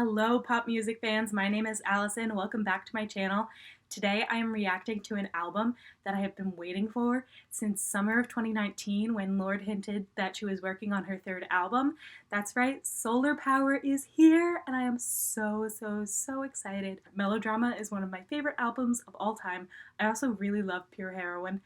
Hello, pop music fans. My name is Allison. Welcome back to my channel. Today I am reacting to an album that I have been waiting for since summer of 2019 when Lorde hinted that she was working on her third album. That's right, Solar Power is here and I am so excited. Melodrama is one of my favorite albums of all time. I also really love Pure Heroine.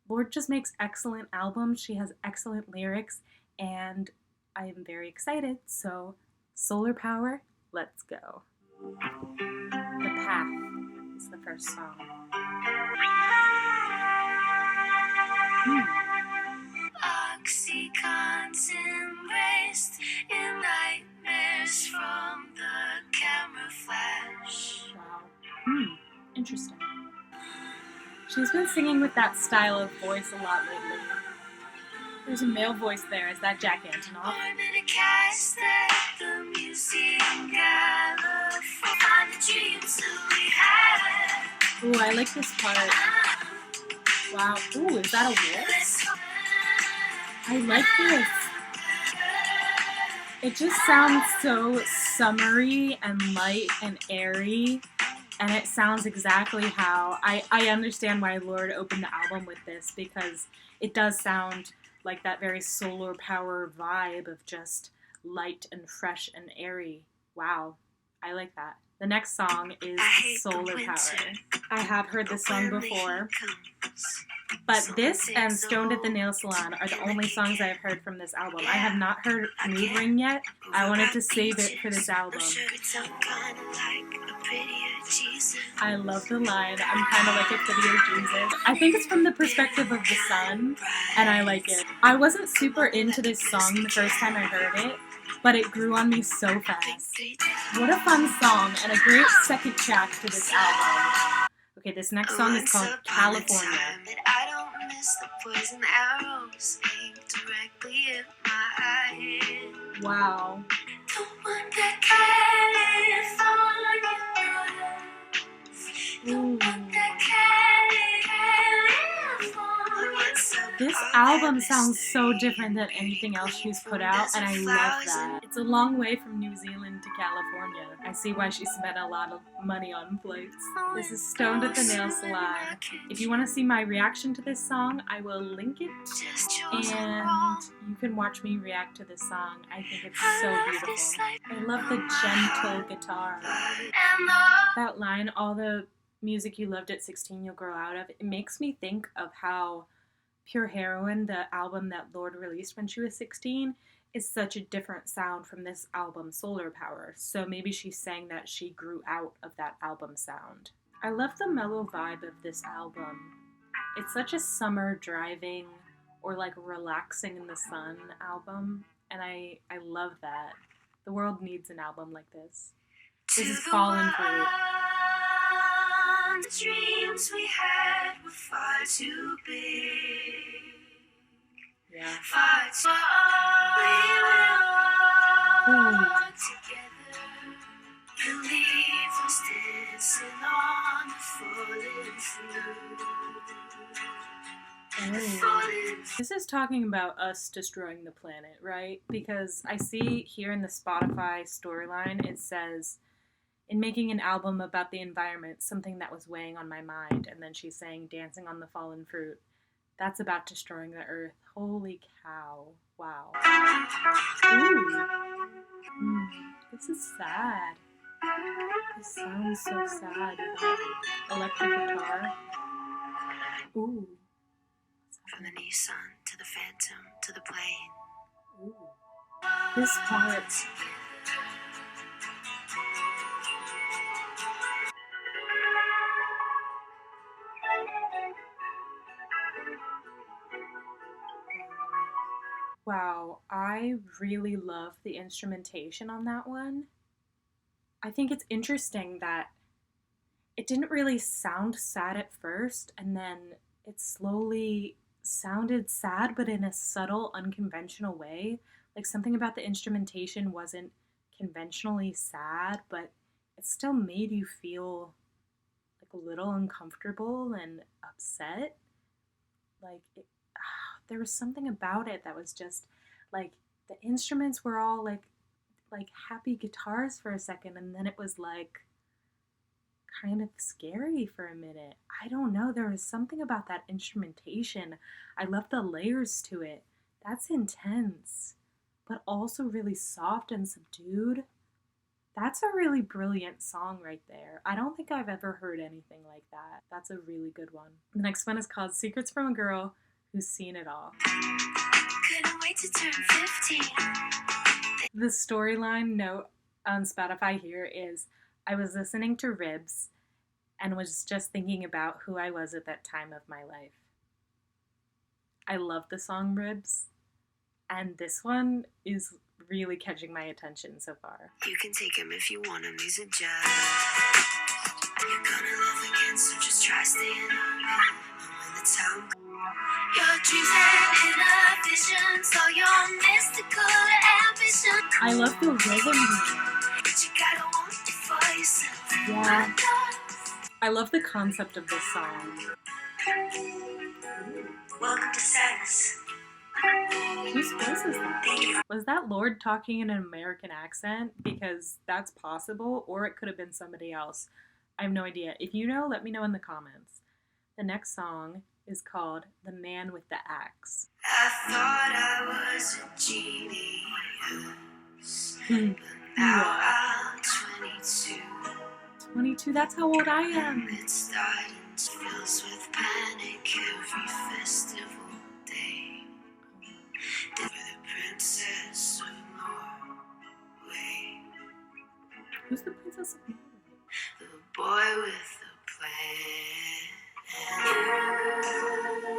Lorde just makes excellent albums. She has excellent lyrics and I am very excited. So, Solar Power. Let's go. The Path is the first song. Oxycon's embraced in nightmares from the camera flash. Wow. Interesting. She's been singing with that style of voice a lot lately. There's a male voice there. Is that Jack Antonoff? Ooh, I like this part. Wow. Ooh, is that a wolf? I like this. It just sounds so summery and light and airy. And it sounds exactly how I understand why Lorde opened the album with this, because it does sound like that very solar power vibe of just light and fresh and airy. Wow, I like that. The next song is Solar Power. I have heard this song before, but this and Stoned at the Nail Salon are the only songs I have heard from this album. I have not heard Mood Ring yet. I wanted to save it for this album. I love the line, I'm kind of like a prettier Jesus. I think it's from the perspective of the sun, and I like it. I wasn't super into this song the first time I heard it, but it grew on me so fast. What a fun song, and a great second track to this album. Okay, this next song is called California. I don't miss the poison arrows aimed directly at my head. Wow. The one that California. This album sounds so different than anything else she's put out, and I love that. It's a long way from New Zealand to California. I see why she spent a lot of money on flights. This is Stoned at the Nail Salon. If you want to see my reaction to this song, I will link it, and you can watch me react to this song. I think it's so beautiful. I love the gentle guitar. That line, all the music you loved at 16 you'll grow out of, it makes me think of how Pure Heroine, the album that Lorde released when she was 16, is such a different sound from this album, Solar Power. So maybe she's saying that she grew out of that album sound. I love the mellow vibe of this album. It's such a summer driving or like relaxing in the sun album, and I love that. The world needs an album like this. This is Fallen Fruit. The dreams we had were far too big. Yeah. Far too we will walk together. The leaves are dancing on the falling fruit. This is talking about us destroying the planet, right? Because I see here in the Spotify storyline, it says, in making an album about the environment, something that was weighing on my mind. And then she's saying, dancing on the fallen fruit. That's about destroying the earth. Holy cow. Wow. Ooh. This is sad. This sounds so sad. Electric guitar. Ooh. From the Nissan to the Phantom to the plane. Ooh. This part. Wow, I really love the instrumentation on that one. I think it's interesting that it didn't really sound sad at first, and then it slowly sounded sad, but in a subtle, unconventional way. Like something about the instrumentation wasn't conventionally sad, but it still made you feel like a little uncomfortable and upset. Like, there was something about it that was just, like, the instruments were all, like, like happy guitars for a second, and then it was like kind of scary for a minute. I don't know. There was something about that instrumentation. I love the layers to it. That's intense, but also really soft and subdued. That's a really brilliant song right there. I don't think I've ever heard anything like that. That's a really good one. The next one is called Secrets from a Girl Who's Seen It All. Couldn't wait to turn 15. The storyline note on Spotify here is I was listening to Ribs and was just thinking about who I was at that time of my life. I love the song Ribs, and this one is really catching my attention so far. You can take him if you want him, he's a judge. You're gonna live again, so just try staying open. When the time your dreams and inhibitions, all your mystical ambitions. I love the rhythm here. But you gotta want it for yourself. Yeah. I love the concept of this song. Welcome to sadness. Whose voice is that? Was that Lorde talking in an American accent? Because that's possible, or it could have been somebody else. I have no idea. If you know, let me know in the comments. The next song is called The Man with the Axe. I thought I was a genius, but now I'm 22. 22, that's how old I am. It's starting to fills with panic every festival day. For the princess of Norway, Who's the Princess of Norway? the boy with the plan.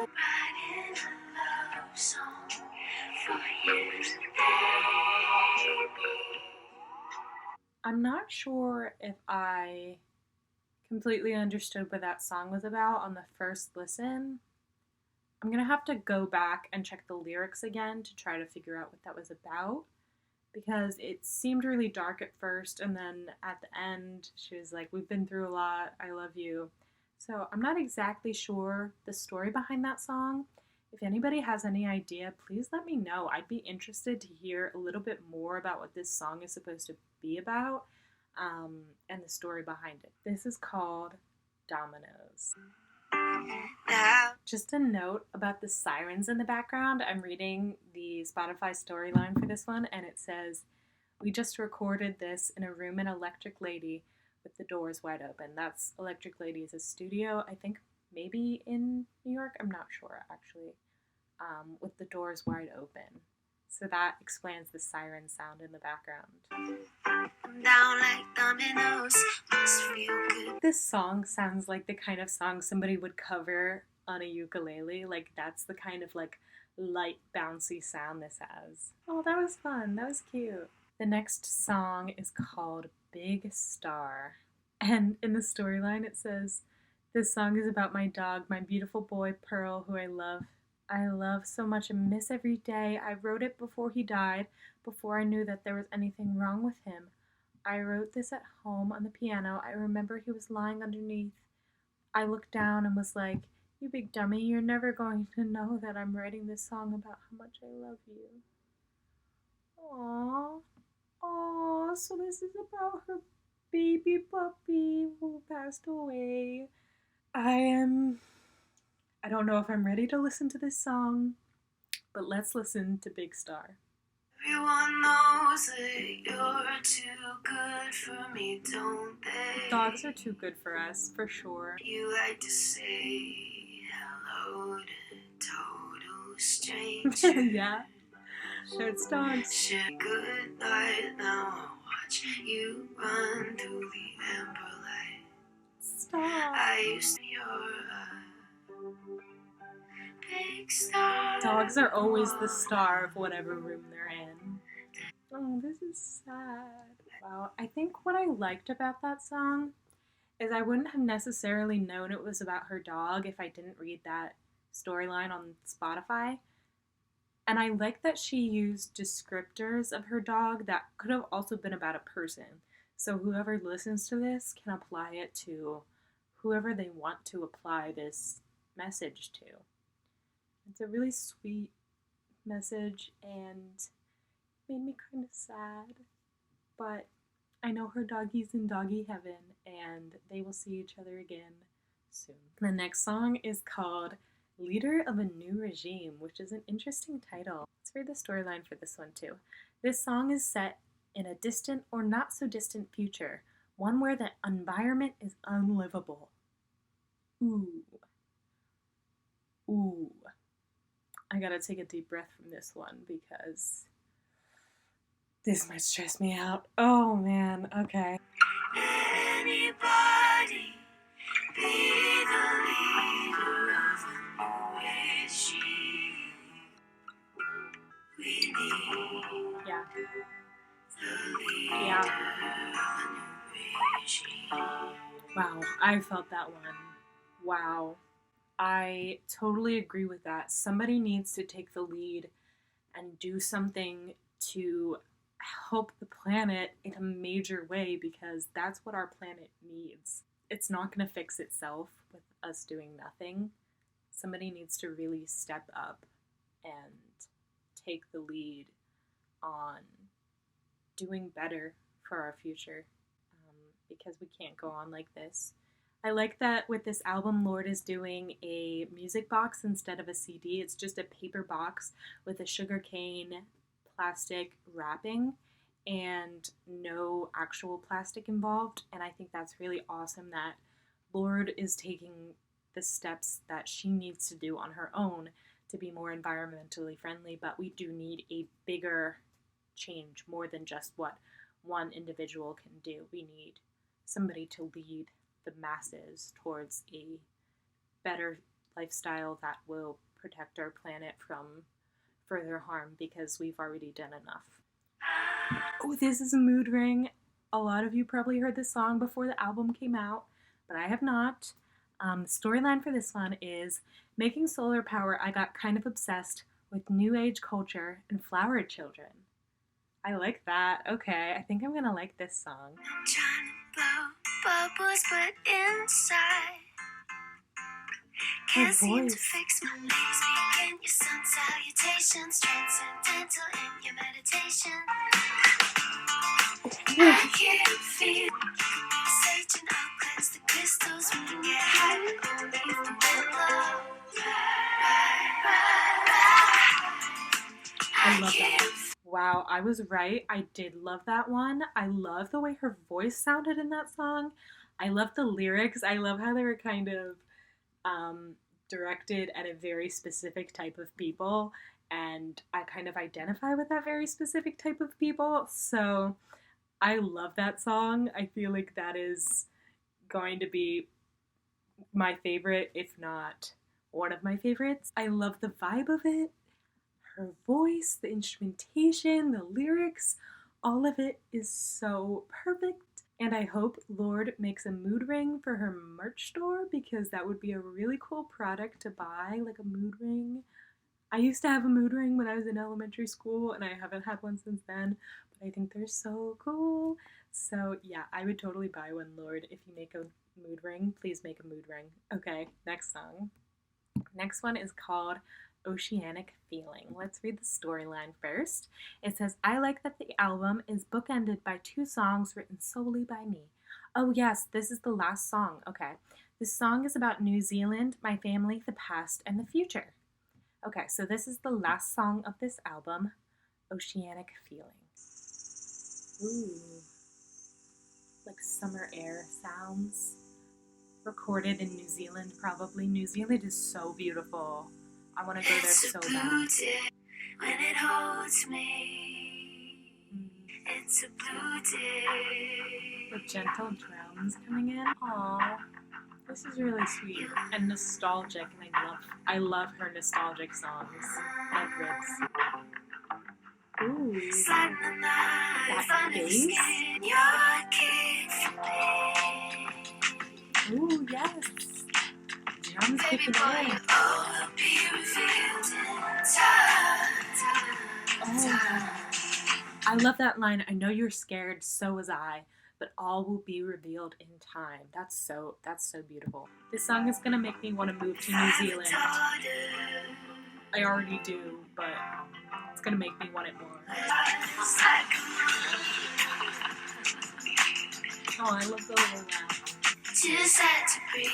Writing a love song for you, baby. I'm not sure if I completely understood what that song was about on the first listen. I'm gonna have to go back and check the lyrics again to try to figure out what that was about, because it seemed really dark at first, and then at the end she was like, we've been through a lot, I love you. So I'm not exactly sure the story behind that song. If anybody has any idea, please let me know. I'd be interested to hear a little bit more about what this song is supposed to be about, and the story behind it. This is called Dominoes. Just a note about the sirens in the background. I'm reading the Spotify storyline for this one, and it says, we just recorded this in a room in Electric Lady with the doors wide open. That's Electric Lady is a studio, I think maybe in New York, I'm not sure actually, with the doors wide open. So that explains the siren sound in the background. Down like dominoes, must feel good. This song sounds like the kind of song somebody would cover on a ukulele. Like, that's the kind of like light, bouncy sound this has. Oh, that was fun. That was cute. The next song is called Big Star. And in the storyline it says, this song is about my dog, my beautiful boy Pearl, who I love so much and miss every day. I wrote it before he died, before I knew that there was anything wrong with him. I wrote this at home on the piano. I remember he was lying underneath. I looked down and was like, you big dummy, you're never going to know that I'm writing this song about how much I love you. Aww. Aww, so this is about her baby puppy who passed away. I don't know if I'm ready to listen to this song, but let's listen to Big Star. Everyone knows that you're too good for me, don't they? Dogs are too good for us, for sure. You like to say hello to total strangers. Yeah, it's dogs. Say good night, now I'll watch you run through the amber light. Stop. I used to be your big star. Dogs are always the star of whatever room they're in. Oh, this is sad. Wow, I think what I liked about that song is I wouldn't have necessarily known it was about her dog if I didn't read that storyline on Spotify. And I like that she used descriptors of her dog that could have also been about a person. So whoever listens to this can apply it to whoever they want to apply this message to. It's a really sweet message and made me kind of sad. but I know her doggy's in doggy heaven, and they will see each other again soon. The next song is called Leader of a New Regime, which is an interesting title. Let's read the storyline for this one too. This song is set in a distant or not so distant future, one where the environment is unlivable. Ooh. Ooh. I gotta take a deep breath from this one because this might stress me out. Oh man, okay. Anybody be the leader of a new regime. We need Yeah. the leader Yeah. of a new regime. Wow, I felt that one. Wow. I totally agree with that. Somebody needs to take the lead and do something to help the planet in a major way because that's what our planet needs. It's not going to fix itself with us doing nothing. Somebody needs to really step up and take the lead on doing better for our future because we can't go on like this. I like that with this album, Lorde is doing a music box instead of a CD. It's just a paper box with a sugarcane plastic wrapping and no actual plastic involved. And I think that's really awesome that Lorde is taking the steps that she needs to do on her own to be more environmentally friendly. But we do need a bigger change, more than just what one individual can do. We need somebody to lead the masses towards a better lifestyle that will protect our planet from further harm because we've already done enough. Oh, this is a mood ring. A lot of you probably heard this song before the album came out, but I have not. The storyline for this one is making solar power. I got kind of obsessed with new age culture and flower children. I like that. Okay, I think I'm gonna like this song. I'm trying to blow bubbles, but inside can't seem to fix my legs. Begin your sun salutations, transcendental in your meditation. I can't feel Satan. I'll cleanse the crystals. We can get high, but only if the wind blows. I love that. Wow, I was right. I did love that one. I love the way her voice sounded in that song. I love the lyrics. I love how they were kind of directed at a very specific type of people, and I kind of identify with that very specific type of people. So I love that song. I feel like that is going to be my favorite, if not one of my favorites. I love the vibe of it. Her voice, the instrumentation, the lyrics, all of it is so perfect. And I hope Lorde makes a mood ring for her merch store because that would be a really cool product to buy, like a mood ring. I used to have a mood ring when I was in elementary school and I haven't had one since then, but I think they're so cool. So yeah, I would totally buy one, Lorde. If you make a mood ring, please make a mood ring. Okay, next song. Next one is called Oceanic Feeling. Let's read the storyline first. It says, I like that the album is bookended by 2 songs written solely by me. Oh yes, this is the last song. Okay. This song is about New Zealand, my family, the past, and the future. Okay, so this is the last song of this album, Oceanic Feeling. Ooh. Like summer air sounds. Recorded in New Zealand, probably. New Zealand is so beautiful. I want to go there so bad. When it holds me, it's a blue day. With gentle drums coming in. Aww. This is really sweet and nostalgic, and I love her nostalgic songs. Like this. Ooh. That bass. Ooh, yes. Drums kicking in. Oh, I love that line. I know you're scared, so was I, but all will be revealed in time. That's so beautiful. This song is gonna make me want to move to New Zealand. I already do, but it's gonna make me want it more. Oh, I love the little laugh. Just had to breathe.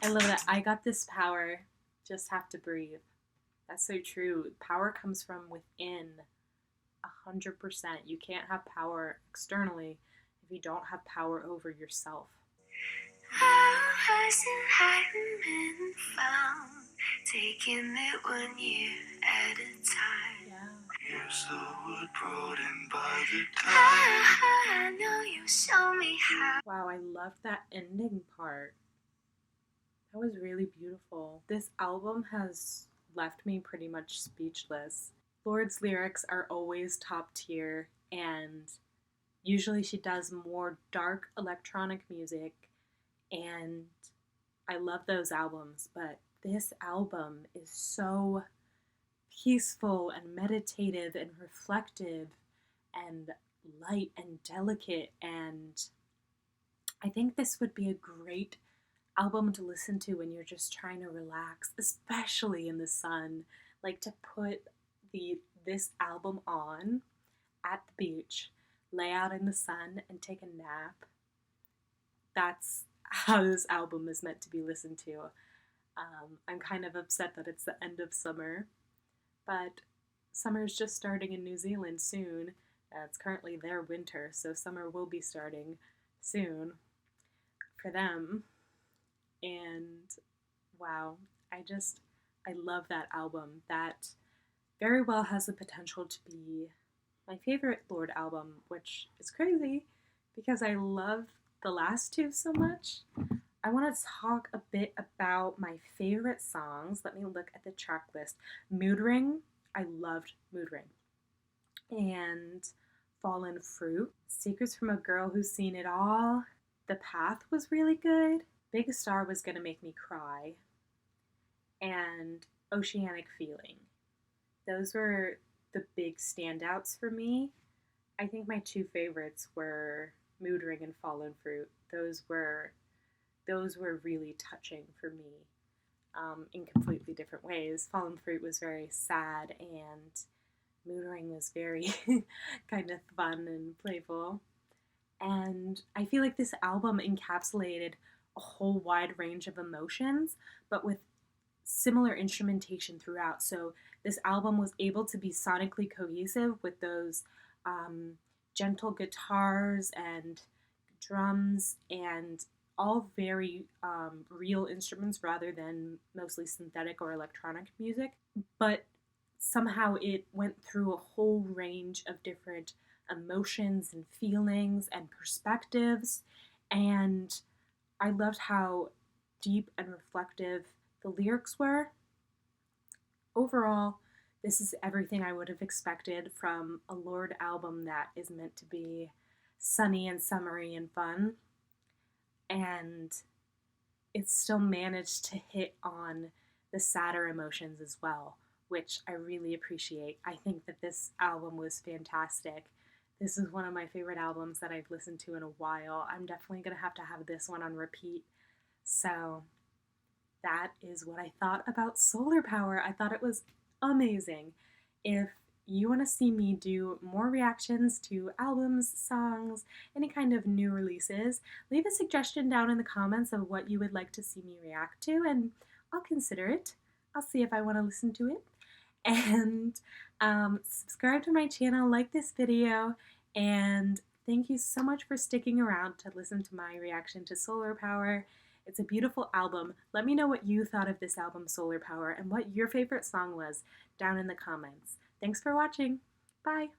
I love that. I got this power, just have to breathe. That's so true. Power comes from within, 100%. You can't have power externally if you don't have power over yourself. How hasn't hadn't been found? Taking it 1 year at a time. Yeah. You're so broadened by the time. I know you show me how. Wow, I loved that ending part. That was really beautiful. This album has left me pretty much speechless. Lorde's lyrics are always top tier, and usually she does more dark electronic music, and I love those albums, but this album is so peaceful and meditative and reflective and light and delicate, and I think this would be a great album to listen to when you're just trying to relax, especially in the sun. Like to put this album on at the beach, lay out in the sun and take a nap. That's how this album is meant to be listened to. I'm kind of upset that it's the end of summer, but summer's just starting in New Zealand soon. It's currently their winter, so summer will be starting soon for them. And wow, I love that album. That very well has the potential to be my favorite Lorde album, which is crazy because I love the last two so much. I want to talk a bit about my favorite songs. Let me look at the track list. Mood Ring, I loved Mood Ring. And Fallen Fruit, Secrets from a Girl Who's Seen It All. The Path was really good. Big Star was gonna make me cry. And Oceanic Feeling. Those were the big standouts for me. I think my two favorites were Mood Ring and Fallen Fruit. Those were really touching for me, in completely different ways. Fallen Fruit was very sad, and Mood Ring was very kind of fun and playful. And I feel like this album encapsulated a whole wide range of emotions, but with similar instrumentation throughout. So this album was able to be sonically cohesive with those gentle guitars and drums and all very real instruments rather than mostly synthetic or electronic music. But somehow it went through a whole range of different emotions and feelings and perspectives. And I loved how deep and reflective the lyrics were. Overall, this is everything I would have expected from a Lorde album that is meant to be sunny and summery and fun. And it still managed to hit on the sadder emotions as well, which I really appreciate. I think that this album was fantastic. This is one of my favorite albums that I've listened to in a while. I'm definitely going to have this one on repeat. So that is what I thought about Solar Power. I thought it was amazing. If you want to see me do more reactions to albums, songs, any kind of new releases, leave a suggestion down in the comments of what you would like to see me react to, and I'll consider it. I'll see if I want to listen to it. And subscribe to my channel, like this video, and thank you so much for sticking around to listen to my reaction to Solar Power. It's a beautiful album. Let me know what you thought of this album, Solar Power, and what your favorite song was down in the comments. Thanks for watching. Bye.